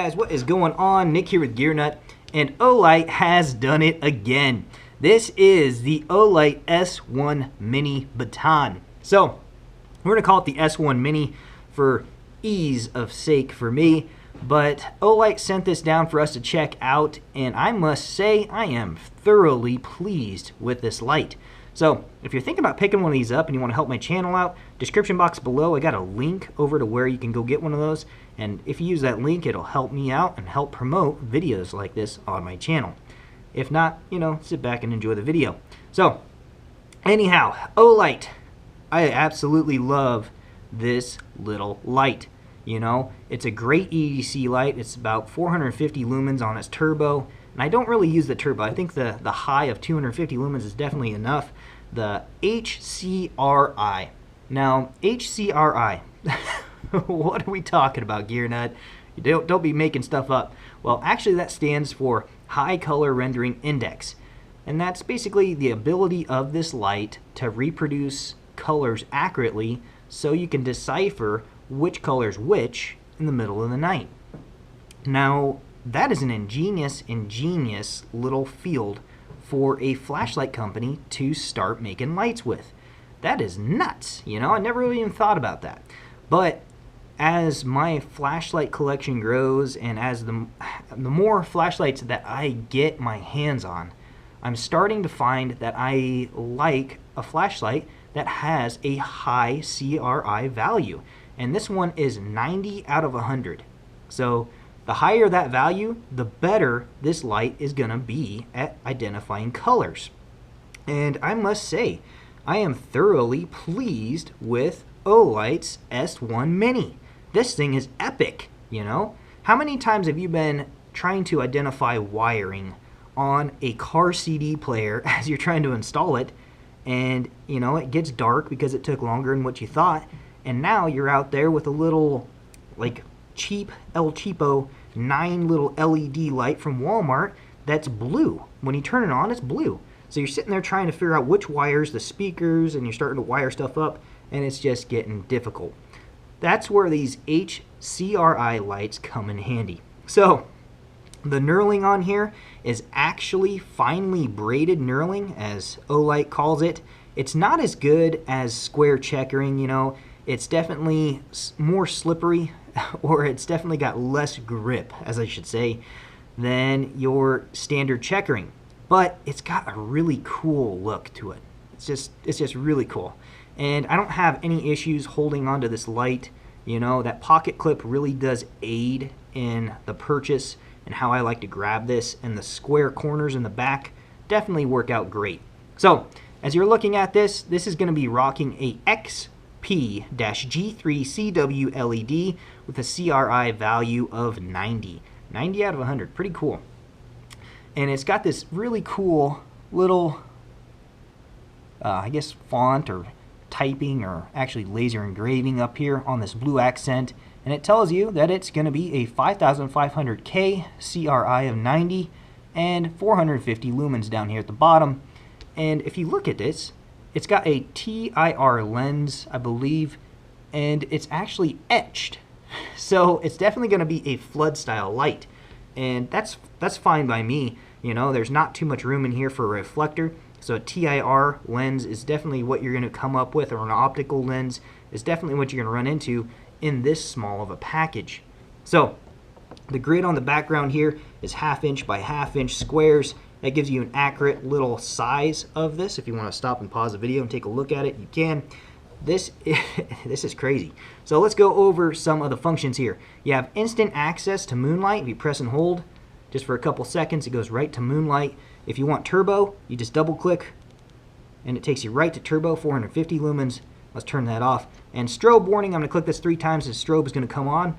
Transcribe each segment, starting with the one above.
guys, what is going on? Nick here with Gear Nut, and Olight has done it again. This is the Olight S1 Mini Baton. So, we're going to call it the S1 Mini for ease of sake for me, but Olight sent this down for us to check out, and I must say I am thoroughly pleased with this light. So, if you're thinking about picking one of these up and you want to help my channel out, description box below, I got a link over to where you can go get one of those. And if you use that link, it'll help me out and help promote videos like this on my channel. If not, you know, sit back and enjoy the video. So, anyhow, Olight, I absolutely love this little light. You know, it's a great EDC light. It's about 450 lumens on its turbo. And I don't really use the turbo. I think the high of 250 lumens is definitely enough. The HCRI. Now, HCRI, what are we talking about, Gear Nut? You don't be making stuff up. Well, actually that stands for High Color Rendering Index. And that's basically the ability of this light to reproduce colors accurately so you can decipher which color's which in the middle of the night. Now, that is an ingenious little field for a flashlight company to start making lights with. That is nuts, you know? I never really even thought about that. But as my flashlight collection grows and as the more flashlights that I get my hands on, I'm starting to find that I like a flashlight that has a high CRI value. And this one is 90 out of 100. So the higher that value, the better this light is going to be at identifying colors. And I must say, I am thoroughly pleased with Olight's S1 Mini. This thing is epic, you know? How many times have you been trying to identify wiring on a car CD player as you're trying to install it, and, you know, it gets dark because it took longer than what you thought, and now you're out there with a little, like, cheap El Cheapo 9 little LED light from Walmart that's blue. When you turn it on, it's blue. So you're sitting there trying to figure out which wires, the speakers, and you're starting to wire stuff up, and it's just getting difficult. That's where these HCRI lights come in handy. So the knurling on here is actually finely braided knurling, as Olight calls it. It's not as good as square checkering, you know. It's definitely more slippery, or it's definitely got less grip, as I should say, than your standard checkering. But it's got a really cool look to it. It's just really cool. And I don't have any issues holding onto this light. You know, that pocket clip really does aid in the purchase and how I like to grab this, and the square corners in the back definitely work out great. So, as you're looking at this is going to be rocking a XP-G3CW LED with a CRI value of 90. 90 out of 100. Pretty cool. And it's got this really cool little, I guess, font or typing or actually laser engraving up here on this blue accent. And it tells you that it's going to be a 5500K CRI of 90 and 450 lumens down here at the bottom. And if you look at this, it's got a TIR lens, I believe, and it's actually etched. So it's definitely going to be a flood style light. And that's fine by me. You know, there's not too much room in here for a reflector. So a TIR lens is definitely what you're going to come up with, or an optical lens is definitely what you're going to run into in this small of a package. So the grid on the background here is 1/2 inch by 1/2 inch squares. That gives you an accurate little size of this. If you want to stop and pause the video and take a look at it, you can. This is crazy. So let's go over some of the functions here. You have instant access to moonlight. If you press and hold just for a couple seconds, it goes right to moonlight. If you want turbo, you just double click and it takes you right to turbo, 450 lumens. Let's turn that off. And strobe warning, I'm going to click this 3 times and strobe is going to come on.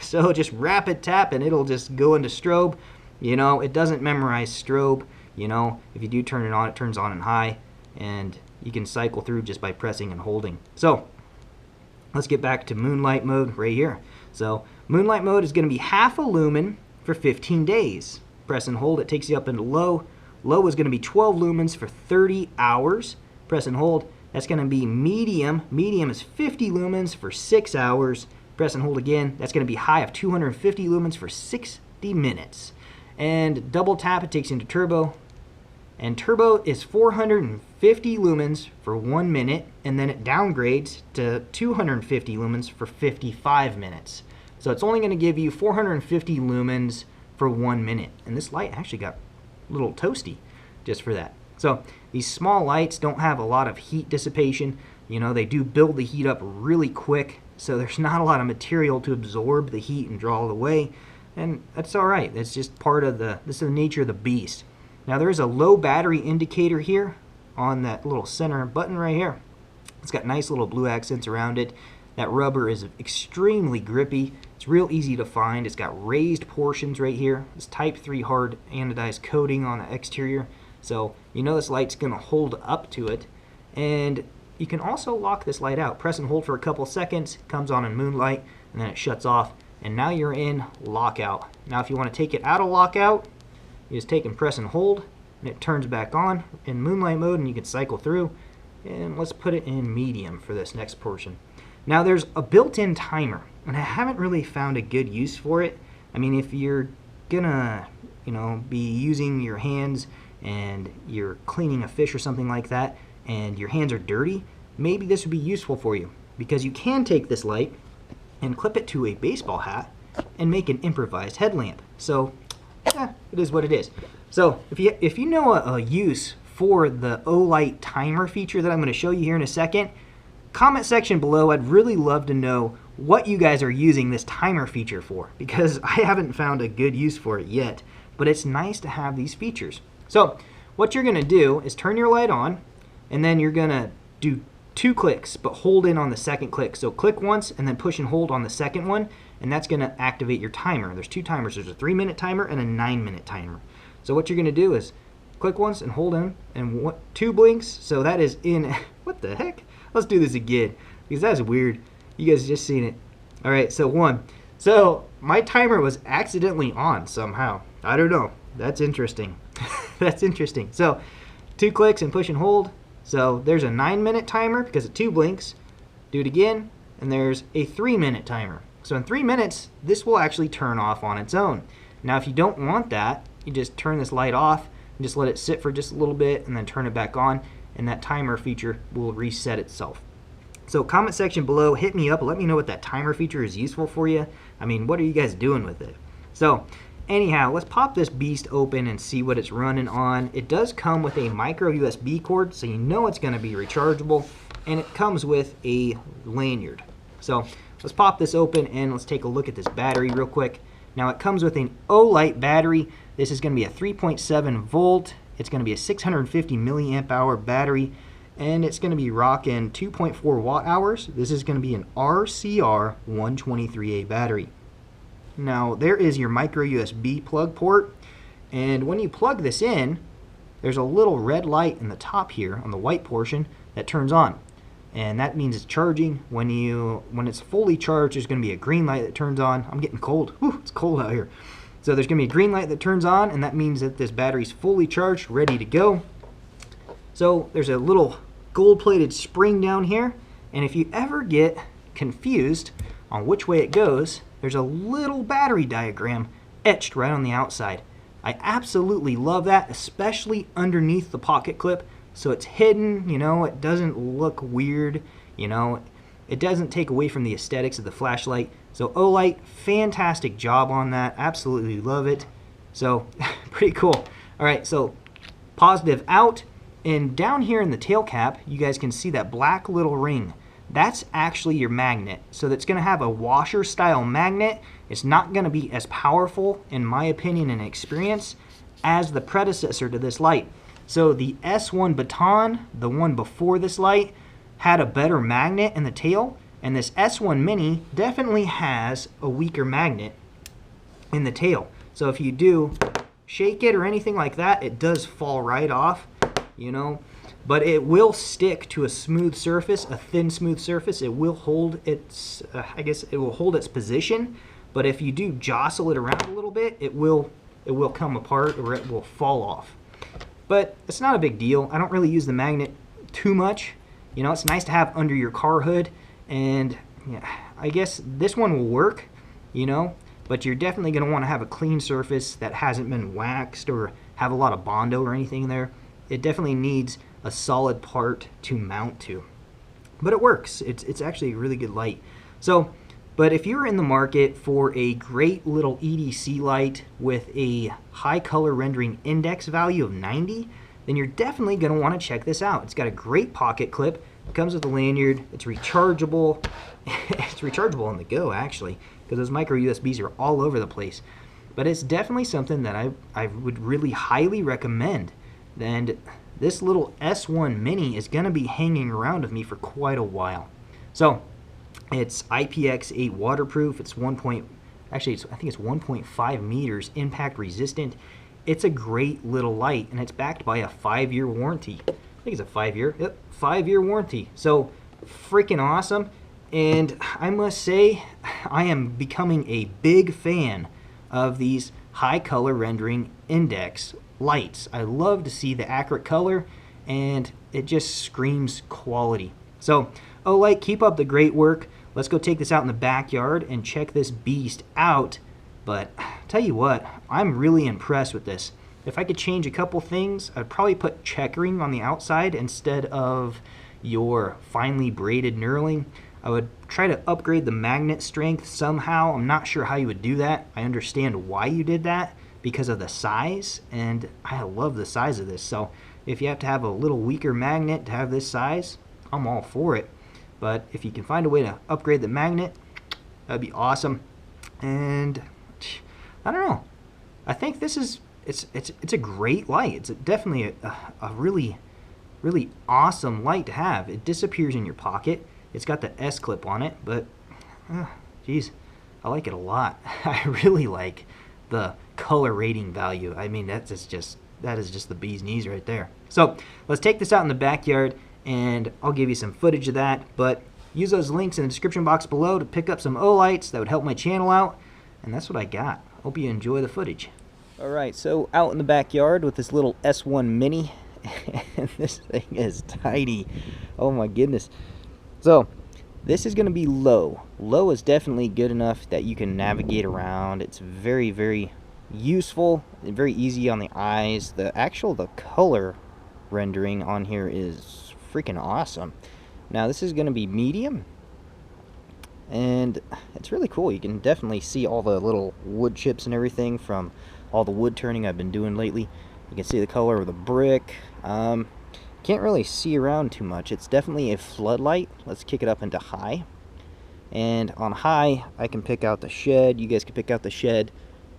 So just rapid tap and it'll just go into strobe. You know, it doesn't memorize strobe. You know, if you do turn it on, it turns on in high, and you can cycle through just by pressing and holding. So let's get back to moonlight mode right here. So moonlight mode is going to be 1/2 a lumen for 15 days. Press and hold, it takes you up into low. Low is going to be 12 lumens for 30 hours. Press and hold, that's going to be medium. Medium is 50 lumens for 6 hours. Press and hold again. That's going to be high of 250 lumens for 60 minutes. And double tap, it takes you into turbo. And turbo is 450 lumens for 1 minute, and then it downgrades to 250 lumens for 55 minutes. So it's only going to give you 450 lumens for 1 minute. And this light actually got a little toasty just for that. So these small lights don't have a lot of heat dissipation. You know, they do build the heat up really quick, so there's not a lot of material to absorb the heat and draw it away. And that's all right. That's just part of this is the nature of the beast. Now there is a low battery indicator here on that little center button right here. It's got nice little blue accents around it. That rubber is extremely grippy. It's real easy to find. It's got raised portions right here. It's type 3 hard anodized coating on the exterior. So you know this light's going to hold up to it. And you can also lock this light out. Press and hold for a couple seconds. It comes on in moonlight and then it shuts off. And now you're in lockout. Now if you want to take it out of lockout, you just take and press and hold, and it turns back on in moonlight mode, and you can cycle through. And let's put it in medium for this next portion. Now there's a built-in timer, and I haven't really found a good use for it. I mean, if you're gonna, be using your hands and you're cleaning a fish or something like that, and your hands are dirty, maybe this would be useful for you, because you can take this light and clip it to a baseball hat and make an improvised headlamp. So it is what it is. So if you know a use for the Olight timer feature that I'm going to show you here in a second, comment section below. I'd really love to know what you guys are using this timer feature for, because I haven't found a good use for it yet, but it's nice to have these features. So what you're going to do is turn your light on, and then you're going to do 2 clicks, but hold in on the second click. So click once and then push and hold on the second one, and that's going to activate your timer. There's 2 timers. There's a 3-minute timer and a 9-minute timer. So what you're going to do is click once and hold in, and 2 blinks. So that is in. What the heck? Let's do this again, because that's weird. You guys just seen it. All right, so 1. So my timer was accidentally on somehow. I don't know. That's interesting. That's interesting. So 2 clicks and push and hold. So there's a 9-minute timer because of 2 blinks. Do it again, and there's a 3-minute timer. So in 3 minutes, this will actually turn off on its own. Now if you don't want that, you just turn this light off and just let it sit for just a little bit and then turn it back on, and that timer feature will reset itself. So comment section below, hit me up, let me know what that timer feature is useful for you. I mean, what are you guys doing with it? So anyhow, let's pop this beast open and see what it's running on. It does come with a micro USB cord, so you know it's going to be rechargeable, and it comes with a lanyard. So let's pop this open and let's take a look at this battery real quick. Now it comes with an Olight battery. This is going to be a 3.7 volt. It's going to be a 650 milliamp hour battery, and it's going to be rocking 2.4 watt hours. This is going to be an RCR 123A battery. Now there is your micro USB plug port, and when you plug this in, there's a little red light in the top here on the white portion that turns on, and that means it's charging. When it's fully charged, there's going to be a green light that turns on. I'm getting cold. Whew, it's cold out here. So there's going to be a green light that turns on, and that means that this battery's fully charged, ready to go. So there's a little gold-plated spring down here, and if you ever get confused on which way it goes, there's a little battery diagram etched right on the outside. I absolutely love that, especially underneath the pocket clip, so it's hidden, it doesn't look weird, it doesn't take away from the aesthetics of the flashlight. So Olight, fantastic job on that, absolutely love it. So pretty cool. All right, so positive out, and down here in the tail cap, you guys can see that black little ring. That's actually your magnet. So that's going to have a washer style magnet. It's not going to be as powerful, in my opinion and experience, as the predecessor to this light. So the S1 Baton, the one before this light, had a better magnet in the tail, and this S1 Mini definitely has a weaker magnet in the tail. So if you do shake it or anything like that, it does fall right off, but it will stick to a smooth surface, a thin smooth surface. It will hold its, it will hold its position, but if you do jostle it around a little bit, it will come apart or it will fall off. But it's not a big deal. I don't really use the magnet too much. It's nice to have under your car hood, and I guess this one will work, you know, but you're definitely going to want to have a clean surface that hasn't been waxed or have a lot of Bondo or anything there. It definitely needs a solid part to mount to. But it works. It's actually a really good light. So, but if you're in the market for a great little EDC light with a high color rendering index value of 90, then you're definitely going to want to check this out. It's got a great pocket clip. It comes with a lanyard. It's rechargeable. It's rechargeable on the go, actually, because those micro USBs are all over the place. But it's definitely something that I would really highly recommend. And this little S1 Mini is going to be hanging around with me for quite a while. So it's IPX8 waterproof. It's I think it's 1.5 meters impact resistant. It's a great little light, and it's backed by a 5-year warranty. I think it's a 5-year. Yep, 5-year warranty. So freaking awesome. And I must say, I am becoming a big fan of these high color rendering index lights. I love to see the accurate color, and it just screams quality. So Olight, keep up the great work. Let's go take this out in the backyard and check this beast out. But tell you what, I'm really impressed with this. If I could change a couple things, I'd probably put checkering on the outside instead of your finely braided knurling. I would try to upgrade the magnet strength somehow. I'm not sure how you would do that. I understand why you did that because of the size, and I love the size of this. So if you have to have a little weaker magnet to have this size, I'm all for it. But if you can find a way to upgrade the magnet, that'd be awesome. And I don't know. I think this is it's a great light. It's definitely a really awesome light to have. It disappears in your pocket. It's got the S clip on it, but geez, I like it a lot. I really like the color rating value. I mean, that is just the bee's knees right there. So let's take this out in the backyard, and I'll give you some footage of that. But use those links in the description box below to pick up some Olights that would help my channel out. And that's what I got. Hope you enjoy the footage. Alright, so out in the backyard with this little S1 Mini. And this thing is tiny. Oh my goodness. So, this is going to be low. Low is definitely good enough that you can navigate around. It's very, very useful. Very easy on the eyes. The color rendering on here is freaking awesome. Now, this is going to be medium. And it's really cool. You can definitely see all the little wood chips and everything from all the wood turning I've been doing lately. You can see the color of the brick. Can't really see around too much. It's definitely a floodlight. Let's kick it up into high. And on high, I can pick out the shed. You guys can pick out the shed.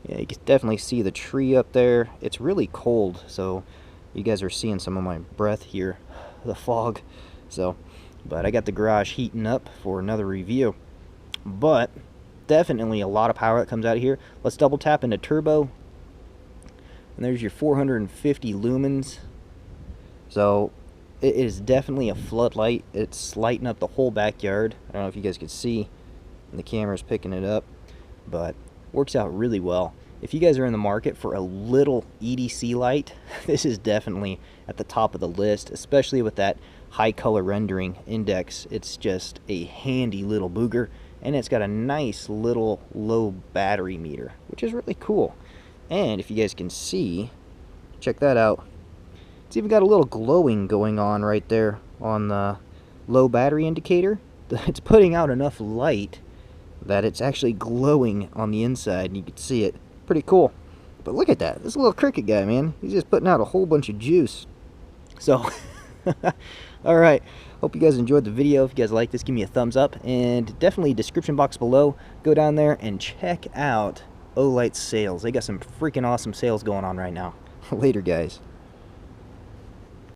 Yeah, you can definitely see the tree up there. It's really cold, so you guys are seeing some of my breath here, the fog. So, but I got the garage heating up for another review. But definitely a lot of power that comes out of here. Let's double tap into turbo, and there's your 450 lumens. So it is definitely a floodlight. It's lighting up the whole backyard. I don't know if you guys can see, and the camera's picking it up, but works out really well. If you guys are in the market for a little EDC light, this is definitely at the top of the list, especially with that high color rendering index. It's just a handy little booger. And it's got a nice little low battery meter, which is really cool. And if you guys can see, check that out. It's even got a little glowing going on right there on the low battery indicator. It's putting out enough light that it's actually glowing on the inside, and you can see it. Pretty cool. But look at that. This little cricket guy, man. He's just putting out a whole bunch of juice. So, alright. Hope you guys enjoyed the video. If you guys like this, give me a thumbs up. And definitely description box below. Go down there and check out Olight's sales. They got some freaking awesome sales going on right now. Later, guys.